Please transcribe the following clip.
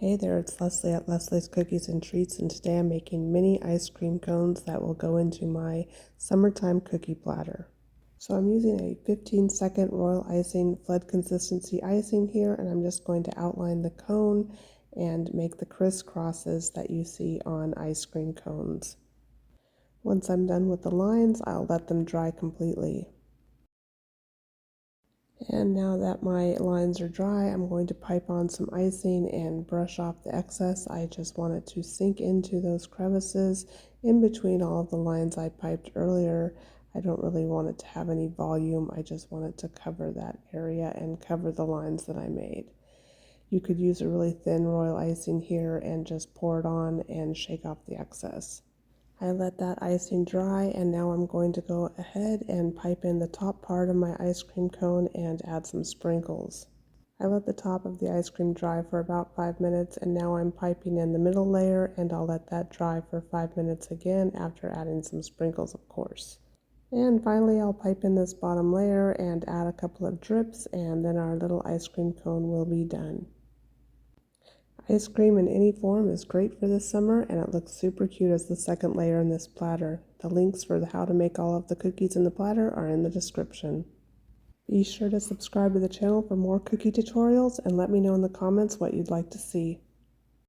Hey there, it's Leslie at Leslie's Cookies and Treats, and today I'm making mini ice cream cones that will go into my summertime cookie platter. So I'm using a 15-second royal icing flood consistency icing here, and I'm just going to outline the cone and make the crisscrosses that you see on ice cream cones. Once I'm done with the lines, I'll let them dry completely. And now that my lines are dry, I'm going to pipe on some icing and brush off the excess. I just want it to sink into those crevices in between all of the lines I piped earlier. I don't really want it to have any volume. I just want it to cover that area and cover the lines that I made. You could use a really thin royal icing here and just pour it on and shake off the excess. I let that icing dry, and now I'm going to go ahead and pipe in the top part of my ice cream cone and add some sprinkles. I let the top of the ice cream dry for about 5 minutes, and now I'm piping in the middle layer, and I'll let that dry for 5 minutes again after adding some sprinkles, of course. And finally, I'll pipe in this bottom layer and add a couple of drips, and then our little ice cream cone will be done. Ice cream in any form is great for this summer, and it looks super cute as the second layer in this platter. The links for how to make all of the cookies in the platter are in the description. Be sure to subscribe to the channel for more cookie tutorials, and let me know in the comments what you'd like to see.